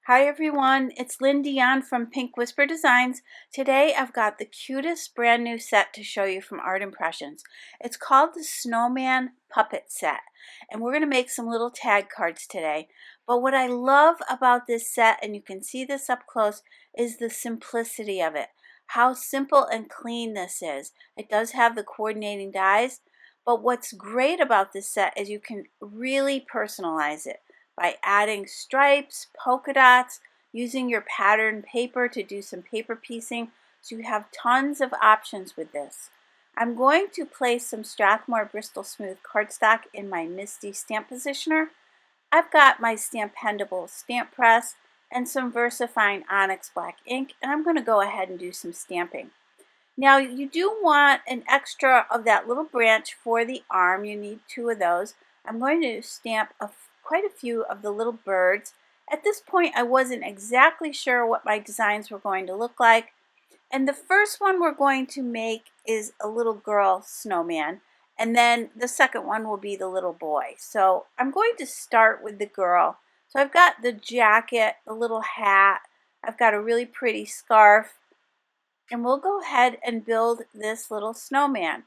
Hi everyone, it's Lynn Dion from Pink Whisper Designs. Today I've got the cutest brand new set to show you from Art Impressions. It's called the Snowman Puppet Set, and we're going to make some little tag cards today. But what I love about this set, and you can see this up close, is the simplicity of it. How simple and clean this is. It does have the coordinating dies, but what's great about this set is you can really personalize it by adding stripes, polka dots, using your pattern paper to do some paper piecing. So you have tons of options with this. I'm going to place some Strathmore Bristol Smooth cardstock in my Misty stamp positioner. I've got my Stampendable stamp press and some VersaFine Onyx black ink, and I'm going to go ahead and do some stamping. Now you do want an extra of that little branch for the arm. You need 2 of those. I'm going to stamp quite a few of the little birds. At this point I wasn't exactly sure what my designs were going to look like. And the first one we're going to make is a little girl snowman. And then the second one will be the little boy. So I'm going to start with the girl. So I've got the jacket, the little hat. I've got a really pretty scarf. And we'll go ahead and build this little snowman.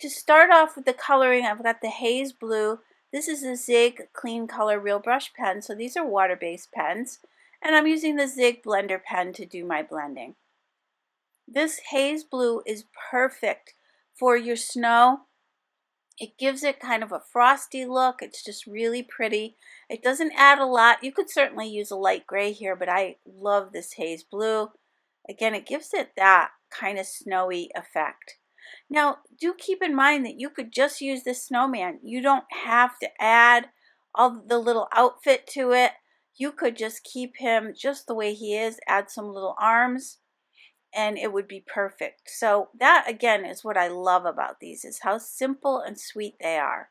To start off with the coloring, I've got the haze blue. This is a Zig Clean Color Real Brush pen, so these are water-based pens. And I'm using the Zig Blender pen to do my blending. This haze blue is perfect for your snow. It gives it kind of a frosty look. It's just really pretty. It doesn't add a lot. You could certainly use a light gray here, but I love this haze blue. Again, it gives it that kind of snowy effect. Now, do keep in mind that you could just use this snowman. You don't have to add all the little outfit to it. You could just keep him just the way he is, add some little arms, and it would be perfect. So that, again, is what I love about these, is how simple and sweet they are.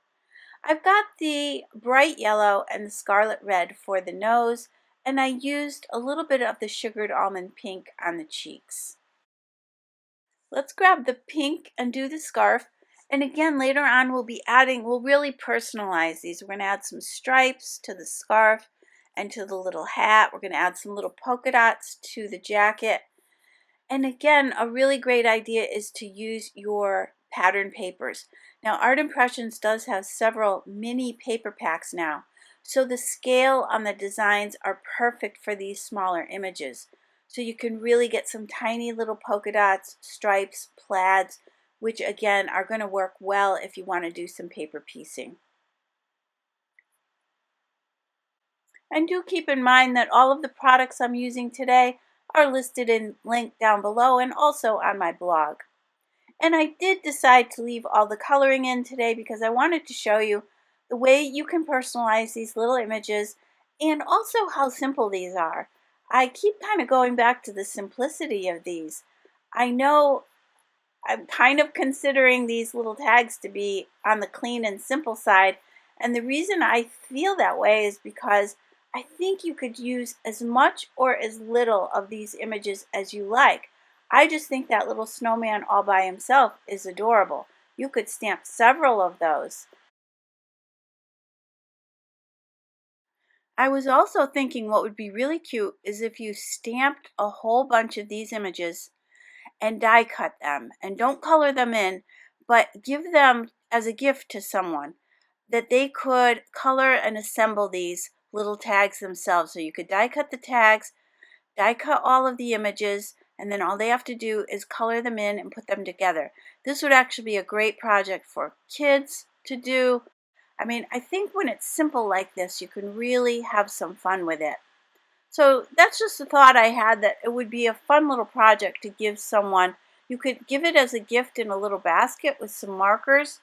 I've got the bright yellow and the scarlet red for the nose, and I used a little bit of the sugared almond pink on the cheeks. Let's grab the pink and do the scarf. And again, later on we'll really personalize these. We're going to add some stripes to the scarf and to the little hat. We're going to add some little polka dots to the jacket. And again, a really great idea is to use your pattern papers. Now, Art Impressions does have several mini paper packs now, so the scale on the designs are perfect for these smaller images. So you can really get some tiny little polka dots, stripes, plaids, which again are going to work well if you want to do some paper piecing. And do keep in mind that all of the products I'm using today are listed in link down below and also on my blog. And I did decide to leave all the coloring in today because I wanted to show you the way you can personalize these little images and also how simple these are. I keep kind of going back to the simplicity of these. I know I'm kind of considering these little tags to be on the clean and simple side, and the reason I feel that way is because I think you could use as much or as little of these images as you like. I just think that little snowman all by himself is adorable. You could stamp several of those. I was also thinking what would be really cute is if you stamped a whole bunch of these images and die cut them, and don't color them in, but give them as a gift to someone, that they could color and assemble these little tags themselves. So you could die cut the tags, die cut all of the images, and then all they have to do is color them in and put them together. This would actually be a great project for kids to do. I mean, I think when it's simple like this, you can really have some fun with it. So that's just a thought I had, that it would be a fun little project to give someone. You could give it as a gift in a little basket with some markers,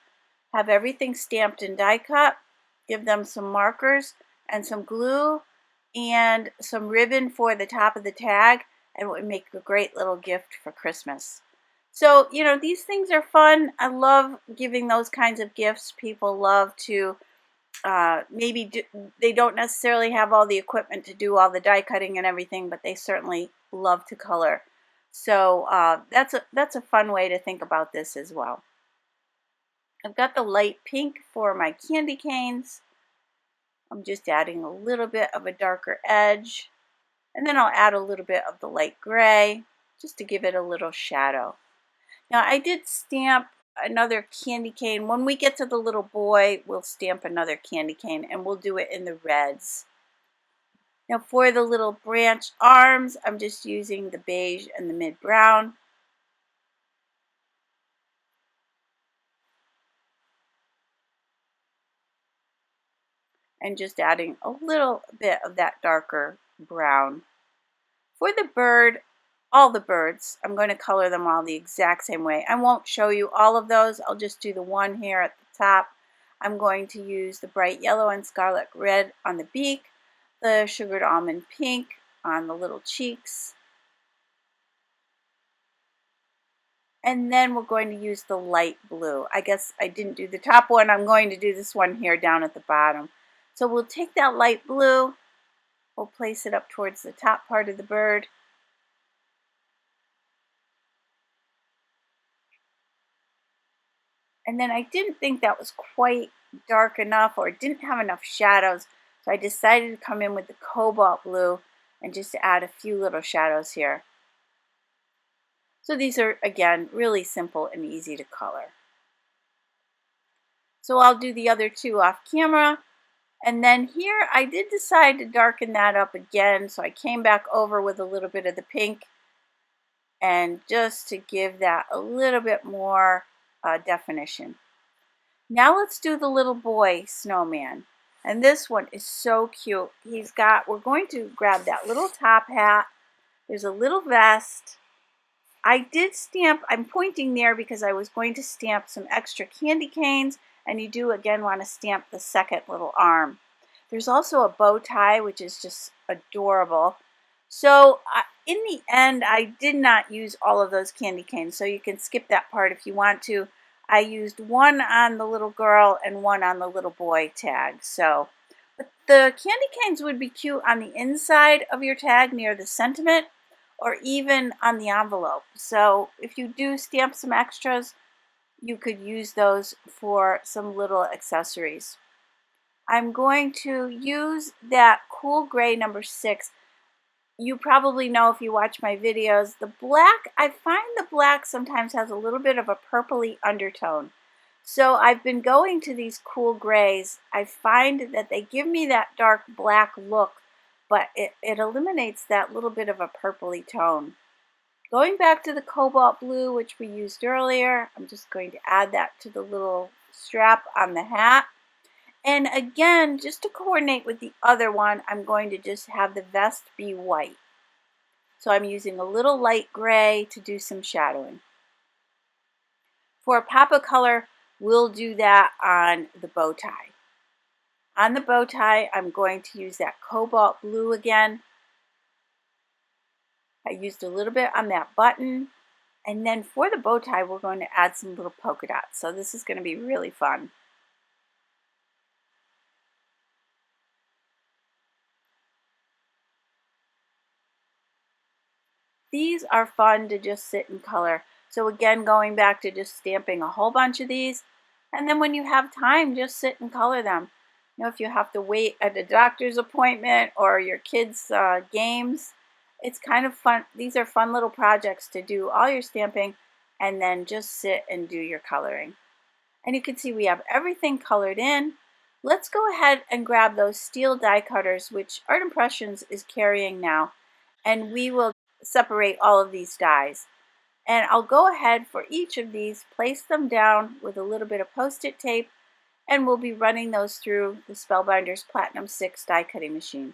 have everything stamped and die cut, give them some markers and some glue and some ribbon for the top of the tag, and it would make a great little gift for Christmas. So, you know, these things are fun. I love giving those kinds of gifts. People love to they don't necessarily have all the equipment to do all the die cutting and everything, but they certainly love to color. So that's a fun way to think about this as well. I've got the light pink for my candy canes. I'm just adding a little bit of a darker edge. And then I'll add a little bit of the light gray just to give it a little shadow. Now I did stamp another candy cane. When we get to the little boy, we'll stamp another candy cane and we'll do it in the reds. Now for the little branch arms, I'm just using the beige and the mid brown. And just adding a little bit of that darker brown. For the bird, all the birds, I'm going to color them all the exact same way. I won't show you all of those. I'll just do the one here at the top. I'm going to use the bright yellow and scarlet red on the beak, the sugared almond pink on the little cheeks, and then we're going to use the light blue. I guess I didn't do the top one. I'm going to do this one here down at the bottom. So we'll take that light blue, we'll place it up towards the top part of the bird. And then I didn't think that was quite dark enough or didn't have enough shadows. So I decided to come in with the cobalt blue and just add a few little shadows here. So these are, again, really simple and easy to color. So I'll do the other two off camera. And then here I did decide to darken that up again. So I came back over with a little bit of the pink and just to give that a little bit more definition. Now let's do the little boy snowman. And this one is so cute. We're going to grab that little top hat. There's a little vest. I did stamp, I'm pointing there because I was going to stamp some extra candy canes, and you do again want to stamp the second little arm. There's also a bow tie, which is just adorable. So in the end, I did not use all of those candy canes, so you can skip that part if you want to. I used one on the little girl and one on the little boy tag. But the candy canes would be cute on the inside of your tag near the sentiment, or even on the envelope. So if you do stamp some extras, you could use those for some little accessories. I'm going to use that cool gray number 6. You probably know if you watch my videos, the black, I find the black sometimes has a little bit of a purpley undertone. So I've been going to these cool grays. I find that they give me that dark black look, but it eliminates that little bit of a purpley tone. Going back to the cobalt blue, which we used earlier, I'm just going to add that to the little strap on the hat. And again, just to coordinate with the other one, I'm going to just have the vest be white. So I'm using a little light gray to do some shadowing. For a pop of color, we'll do that on the bow tie. On the bow tie, I'm going to use that cobalt blue again. I used a little bit on that button. And then for the bow tie, we're going to add some little polka dots. So this is going to be really fun. These are fun to just sit and color. So again, going back to just stamping a whole bunch of these. And then when you have time, just sit and color them. You know, if you have to wait at a doctor's appointment or your kids' games, it's kind of fun. These are fun little projects to do all your stamping and then just sit and do your coloring. And you can see we have everything colored in. Let's go ahead and grab those steel die cutters, which Art Impressions is carrying now, and we will separate all of these dies. And I'll go ahead for each of these, place them down with a little bit of Post-it tape, and we'll be running those through the Spellbinders Platinum 6 die cutting machine.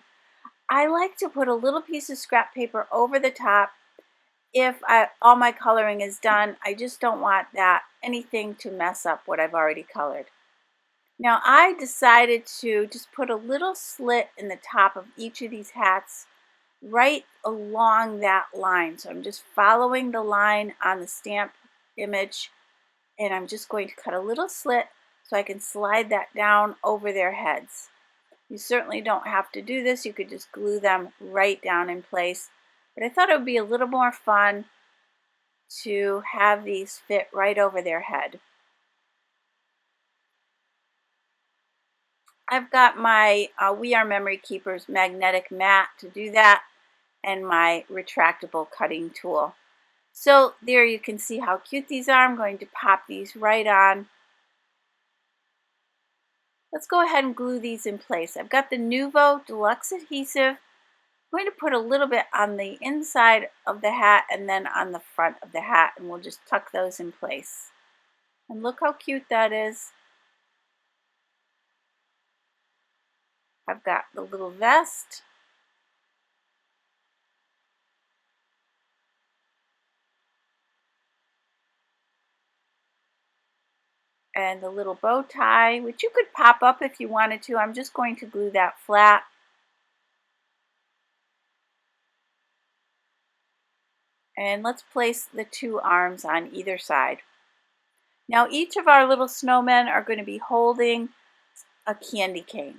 I like to put a little piece of scrap paper over the top if all my coloring is done. I just don't want anything to mess up what I've already colored. Now I decided to just put a little slit in the top of each of these hats right along that line. So I'm just following the line on the stamp image, and I'm just going to cut a little slit so I can slide that down over their heads. You certainly don't have to do this. You could just glue them right down in place. But I thought it would be a little more fun to have these fit right over their head. I've got my We Are Memory Keepers magnetic mat to do that. and my retractable cutting tool. So there you can see how cute these are. I'm going to pop these right on. Let's go ahead and glue these in place. I've got the Nuvo Deluxe Adhesive. I'm going to put a little bit on the inside of the hat and then on the front of the hat, and we'll just tuck those in place. And look how cute that is. I've got the little vest. And the little bow tie, which you could pop up if you wanted to. I'm just going to glue that flat. And let's place the two arms on either side. Now each of our little snowmen are going to be holding a candy cane.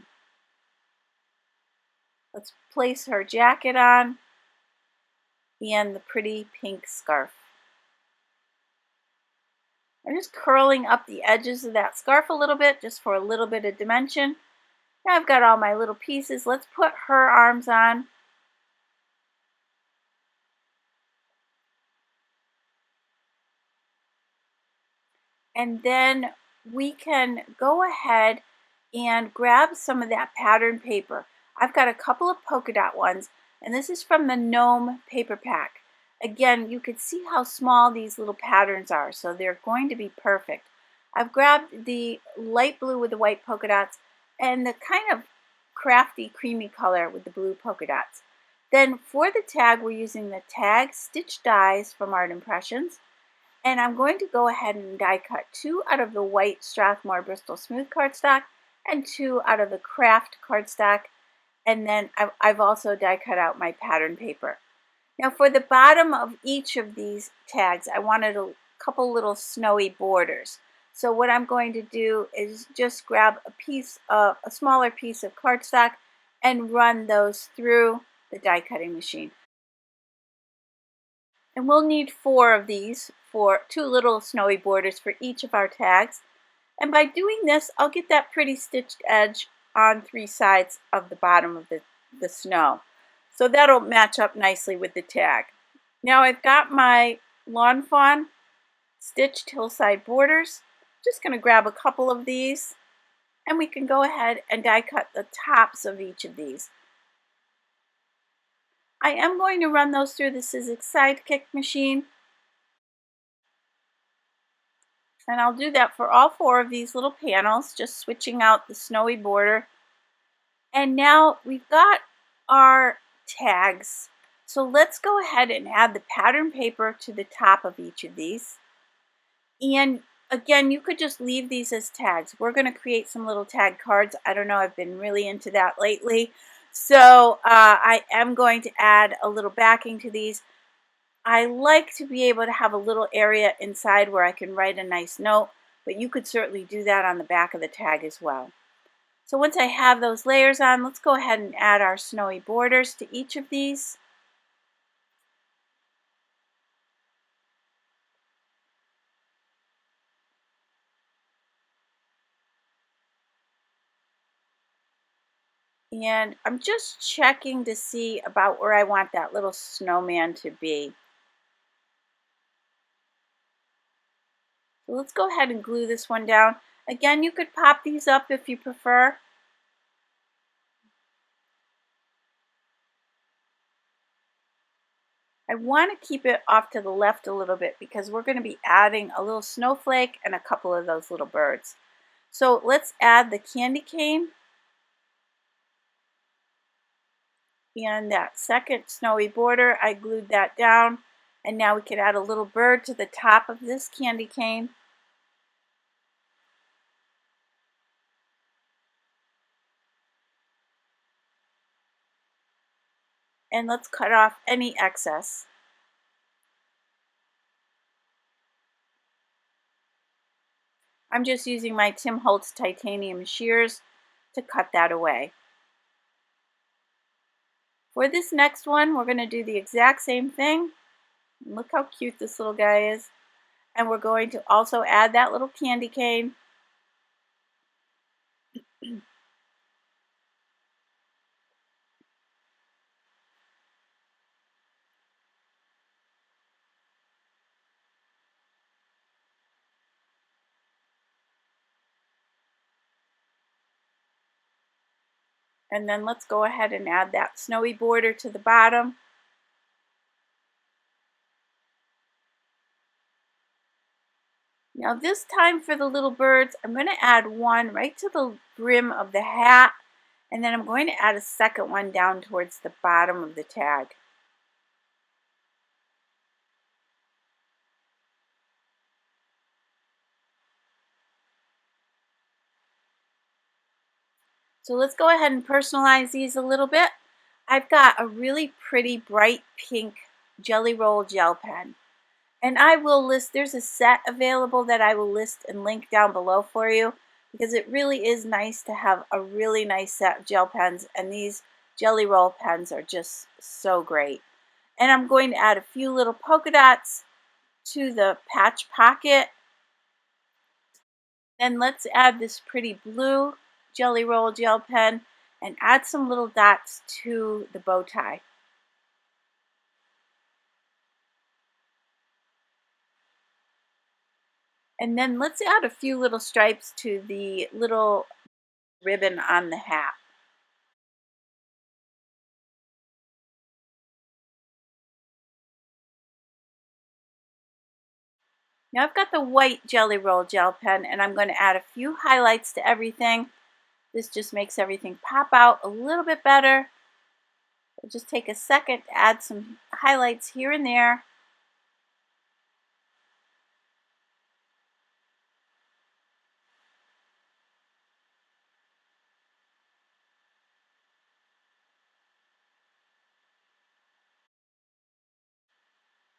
Let's place her jacket on and the pretty pink scarf. I'm just curling up the edges of that scarf a little bit just for a little bit of dimension. Now I've got all my little pieces. Let's put her arms on. And then we can go ahead and grab some of that pattern paper. I've got a couple of polka dot ones, and this is from the Gnome paper pack. Again, you could see how small these little patterns are, so they're going to be perfect. I've grabbed the light blue with the white polka dots and the kind of crafty creamy color with the blue polka dots. Then for the tag, we're using the tag stitch dies from Art Impressions. And I'm going to go ahead and die cut 2 out of the white Strathmore Bristol smooth cardstock and 2 out of the craft cardstock. And then I've also die cut out my pattern paper. Now for the bottom of each of these tags, I wanted a couple little snowy borders. So what I'm going to do is just grab a smaller piece of cardstock and run those through the die cutting machine. And we'll need 4 of these for 2 little snowy borders for each of our tags. And by doing this, I'll get that pretty stitched edge on 3 sides of the bottom of the snow. So that'll match up nicely with the tag. Now I've got my Lawn Fawn stitched hillside borders. Just going to grab a couple of these, and we can go ahead and die cut the tops of each of these. I am going to run those through the Sizzix Sidekick machine. And I'll do that for all 4 of these little panels, just switching out the snowy border. And now we've got our tags. So let's go ahead and add the pattern paper to the top of each of these. And again, you could just leave these as tags. We're going to create some little tag cards. I don't know, I've been really into that lately. So I am going to add a little backing to these. I like to be able to have a little area inside where I can write a nice note, but you could certainly do that on the back of the tag as well. So once I have those layers on, let's go ahead and add our snowy borders to each of these. And I'm just checking to see about where I want that little snowman to be. So let's go ahead and glue this one down. Again, you could pop these up if you prefer. I want to keep it off to the left a little bit because we're going to be adding a little snowflake and a couple of those little birds. So let's add the candy cane and that second snowy border. I glued that down, and now we can add a little bird to the top of this candy cane. And let's cut off any excess. I'm just using my Tim Holtz titanium shears to cut that away. For this next one, we're going to do the exact same thing. Look how cute this little guy is. And we're going to also add that little candy cane. And then let's go ahead and add that snowy border to the bottom. Now this time for the little birds, I'm going to add one right to the brim of the hat, and then I'm going to add a second one down towards the bottom of the tag. So let's go ahead and personalize these a little bit. I've got a really pretty bright pink Jelly Roll gel pen. And I will list, there's a set available that I will list and link down below for you, because it really is nice to have a really nice set of gel pens, and these Jelly Roll pens are just so great. And I'm going to add a few little polka dots to the patch pocket. Then let's add this pretty blue Jelly Roll gel pen and add some little dots to the bow tie. And then let's add a few little stripes to the little ribbon on the hat. Now I've got the white Jelly Roll gel pen, and I'm going to add a few highlights to everything. This just makes everything pop out a little bit better. I'll just take a second to add some highlights here and there.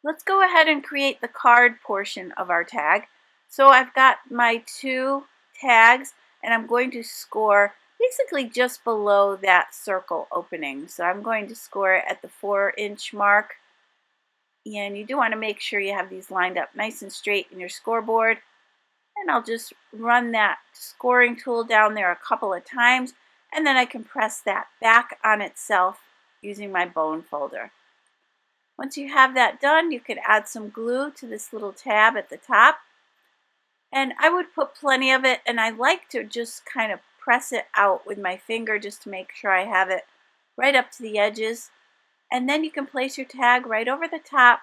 Let's go ahead and create the card portion of our tag. So I've got my two tags, and I'm going to score basically just below that circle opening. So I'm going to score it at the 4-inch mark. And you do want to make sure you have these lined up nice and straight in your scoreboard. And I'll just run that scoring tool down there a couple of times, and then I can press that back on itself using my bone folder. Once you have that done, you can add some glue to this little tab at the top. And I would put plenty of it, and I like to just kind of press it out with my finger just to make sure I have it right up to the edges. And then you can place your tag right over the top,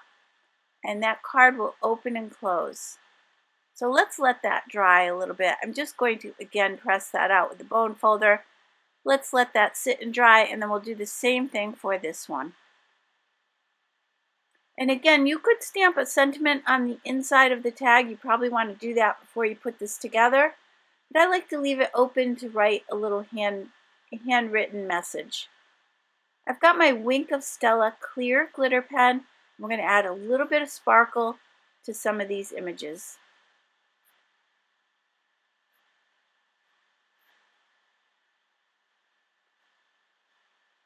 and that card will open and close. So let's let that dry a little bit. I'm just going to again press that out with the bone folder. Let's let that sit and dry, and then we'll do the same thing for this one. And again, you could stamp a sentiment on the inside of the tag. You probably want to do that before you put this together. But I like to leave it open to write a little handwritten message. I've got my Wink of Stella clear glitter pen. We're going to add a little bit of sparkle to some of these images.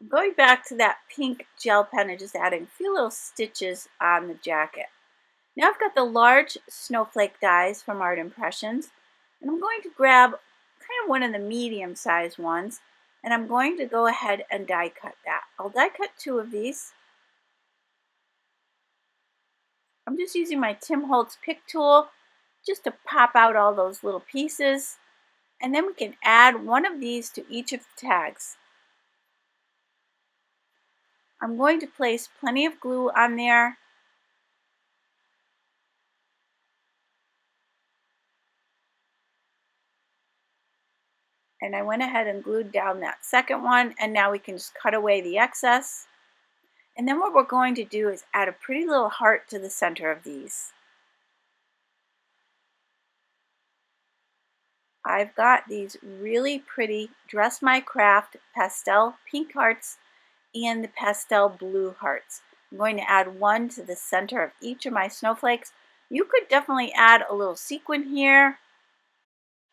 I'm going back to that pink gel pen and just adding a few little stitches on the jacket. Now I've got the large snowflake dies from Art Impressions, and I'm going to grab kind of one of the medium-sized ones, and I'm going to go ahead and die cut that. I'll die cut 2 of these. I'm just using my Tim Holtz pick tool just to pop out all those little pieces, and then we can add one of these to each of the tags. I'm going to place plenty of glue on there. And I went ahead and glued down that second one, and now we can just cut away the excess. And then what we're going to do is add a pretty little heart to the center of these. I've got these really pretty Dress My Craft pastel pink hearts and the pastel blue hearts. I'm going to add one to the center of each of my snowflakes. You could definitely add a little sequin here,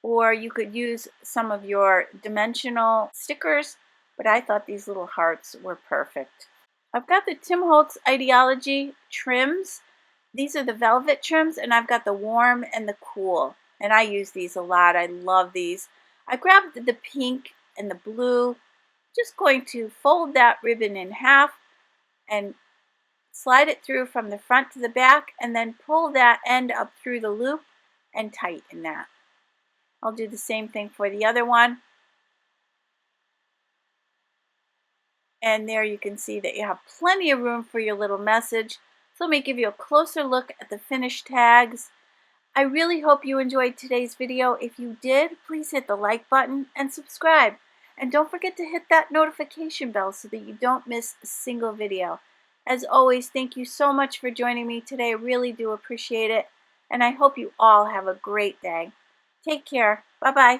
or you could use some of your dimensional stickers, but I thought these little hearts were perfect. I've got the Tim Holtz Idea-ology trims. These are the velvet trims, and I've got the warm and the cool, and I use these a lot. I love these. I grabbed the pink and the blue. Just going to fold that ribbon in half and slide it through from the front to the back, and then pull that end up through the loop and tighten that. I'll do the same thing for the other one. And there you can see that you have plenty of room for your little message. So let me give you a closer look at the finished tags. I really hope you enjoyed today's video. If you did, please hit the like button and subscribe. And don't forget to hit that notification bell so that you don't miss a single video. As always, thank you so much for joining me today. I really do appreciate it. And I hope you all have a great day. Take care. Bye-bye.